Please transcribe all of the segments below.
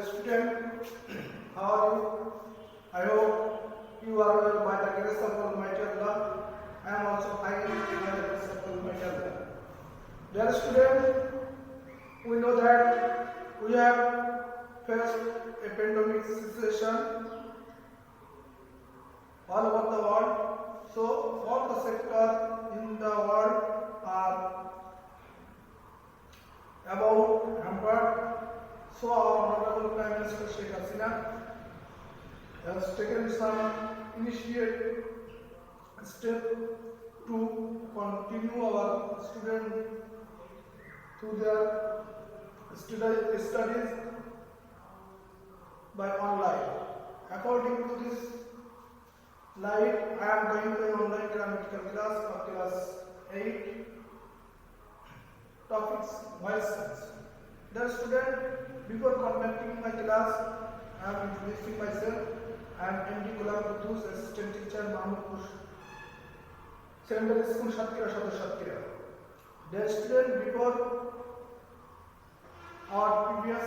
Dear student, how are you? I hope you are well by the grace of Almighty Allah. I am also fine by the grace of Almighty Allah. Dear student, we know that we have faced a pandemic situation all over the world. So all the sectors in the world are about hampered. So our Honorable Prime Minister Sheikh Hasina has taken some initiative step to continue our students to their studies by online. According to this light, I am going to an online grammatical class for class 8. Topics voice science. The student, before conducting my class, I am introducing myself. I am MD Ghulam Quddus, assistant teacher, Mahmudpur Secondary School, Satkhira, Satkhira. The student, before our previous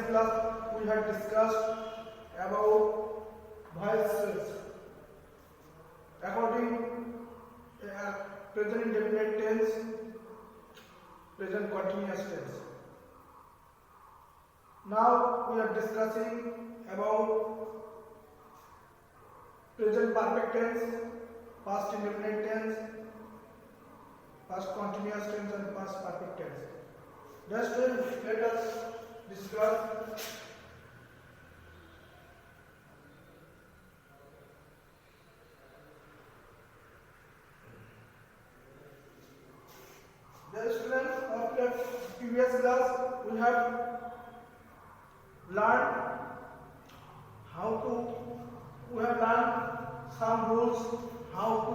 class, we had discussed about voices according present indefinite tense, present continuous tense. Now we are discussing about present perfect tense, past indefinite tense, past continuous tense and past perfect tense. Just let us discuss the students of the previous class. We have learned some rules how to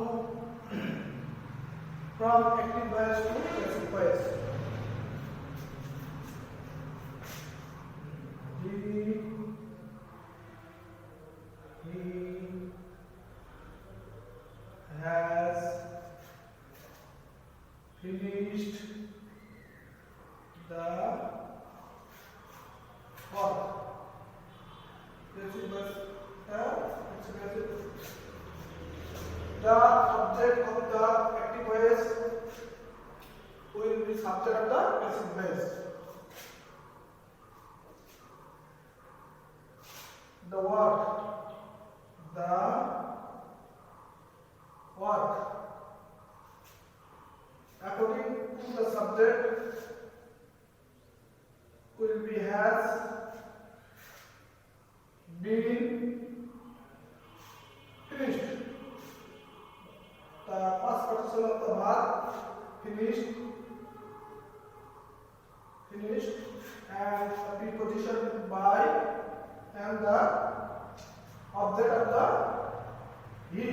from active voice to passive voice. He has finished the work. The object of the active voice will be subject of the passive voice. The work. According to the subject will be has been finished. The past partition of the verb finished, and the preposition by and the object of the he.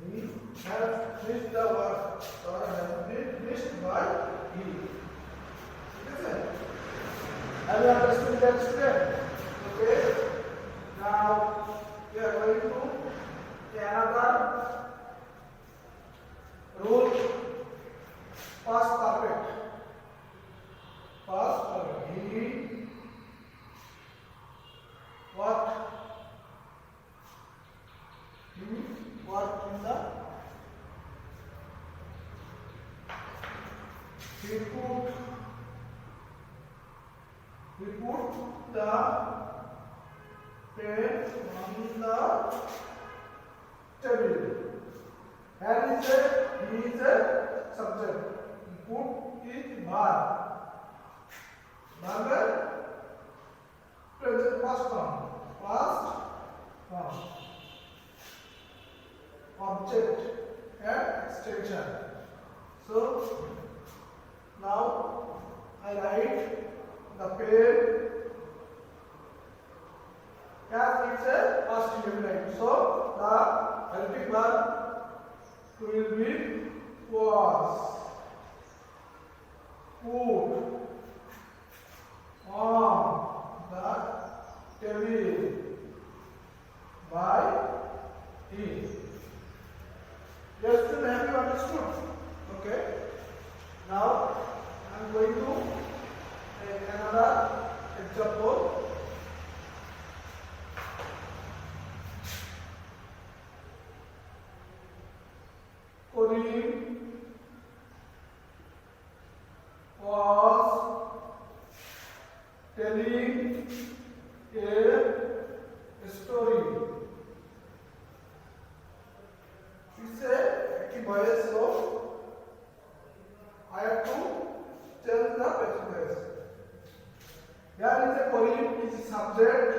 He has finished the work, or has been finished by he. Okay? Have you understood that, student? Okay. Now we are going to another rule. Past perfect. Past perfect. He worked. In the. He put the pen on the table. And he is a subject. Put is verb. Verb present past form. Past form. Object and extension. So now I write the pen as it's a past indefinite. So the helping verb will be was, put on the table by he. Yes, student, have you understood? Okay. Now I am going to take another example. Karim was telling a story. इससे एक voice so I have to change the phrase. Here is a Karim is the subject,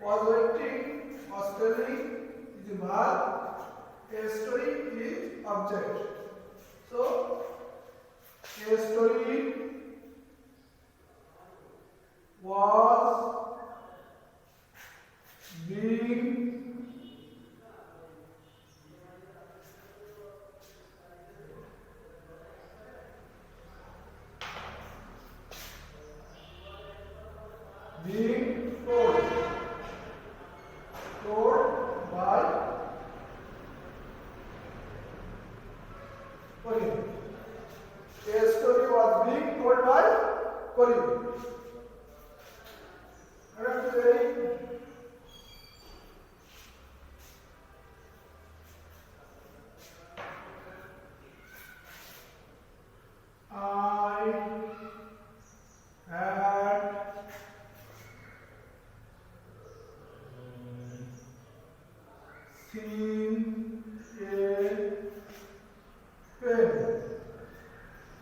was waiting, was telling is the verb, a story is object. So a story was being told by Karim. A story was being told by Karim. I have to say I had seen a pen.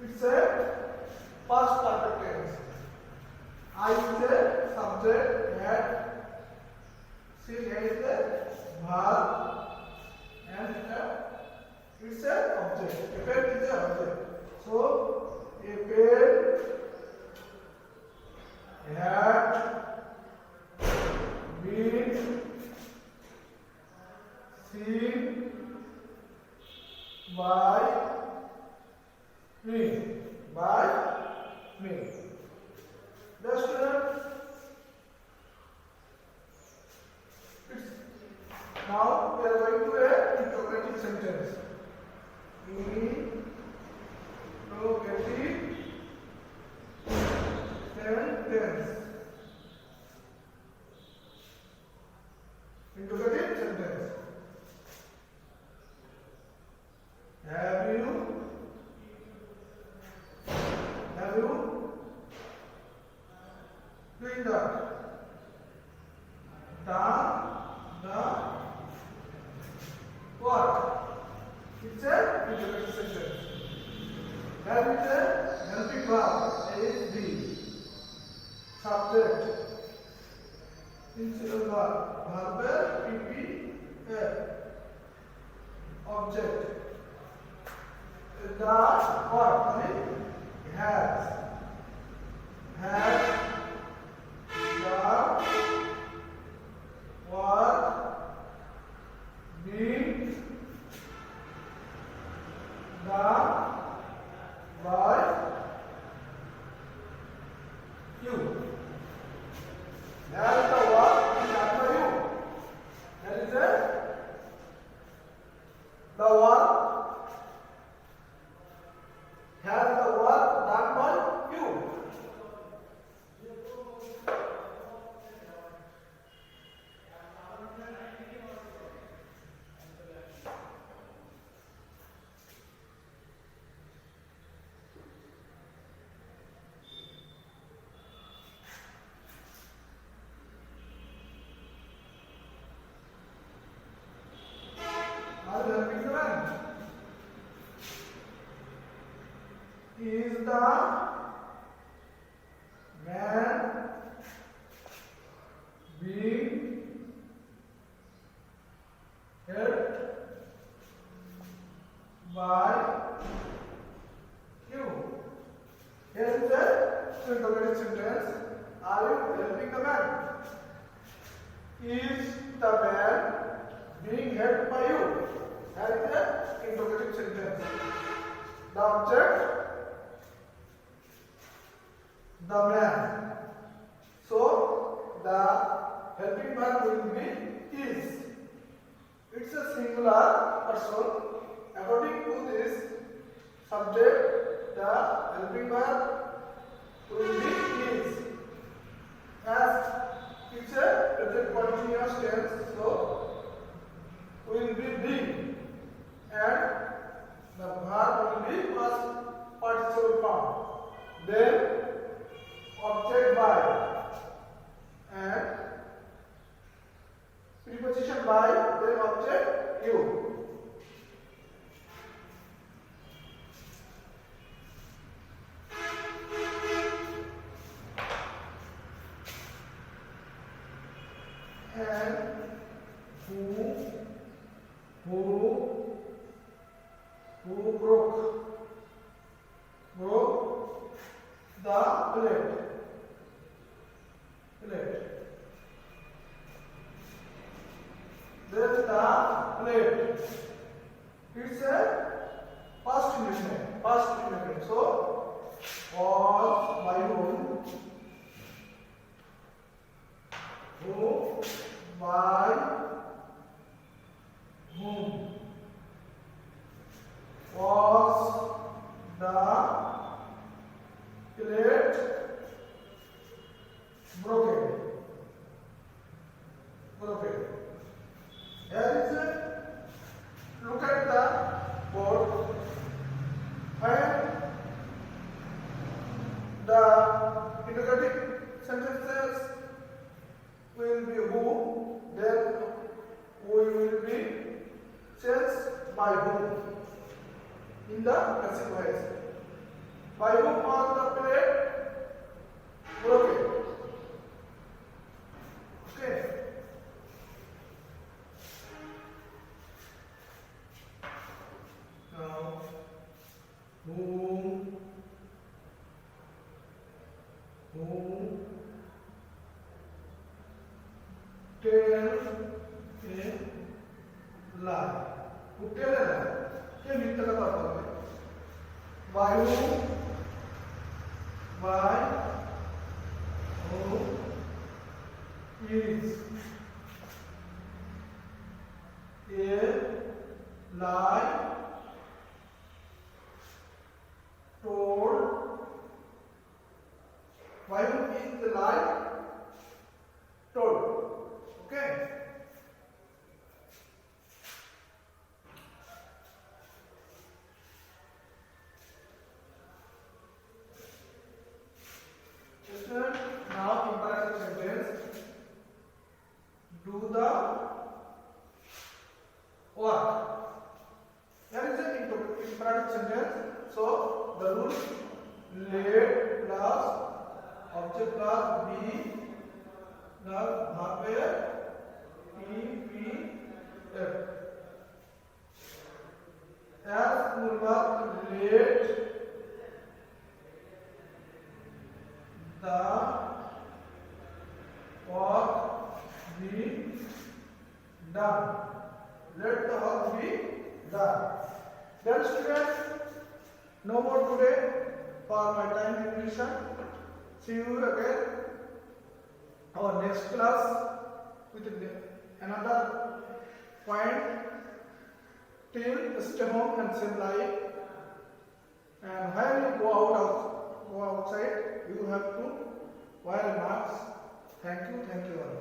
It's a past perfect tense. I is the subject, had seen is the verb, and it's an object. A pen is the object. So a pen had been seen by me. The student, now we are going to a interrogative sentence. Interrogative sentence. Interrogative sentence. Have you doing that? Done the what? It's a interrogative sentence. That is a helping verb. A is B. Subject. Incidental verb. Verb PP. Object. The what? Has. The was being done by you. There is the work being done by you. There is the work has the work done by you. Are you helping the man? Is the man being helped by you? Here is the interrogative sentence. Are you helping the man? Is the man being helped by you? That is the interrogative sentence. The object, the man. So the helping verb will be is. It's a singular person. According to this subject, the helping verb will be is. As it's a present continuous tense, so will be being, and the verb will be past participle form. Then object by and preposition by, then object you. And who broke the plate. Then the plate. It's a past indefinite. So was by whom? Who by whom was the plate broken? Here is a look at the board, and the interrogative sentences will be who, then we will be changed by whom in the passive voice. By whom was the plate broken? Okay. Now, who tell a lie? Who tell a lie? क्या मिलता का बात होगा? By who? By who is a lie told? By whom is the lie told? Okay. Now imperative sentence. Do the work. There is an imperative sentence. So the rule let plus object plus be plus verb EPF. As number let the work be done. Let the work be done. Then students, no more today for my time division. See you again our next class with another point. Till stay home and same life. And when you go outside, you have to wear a mask. Thank you all.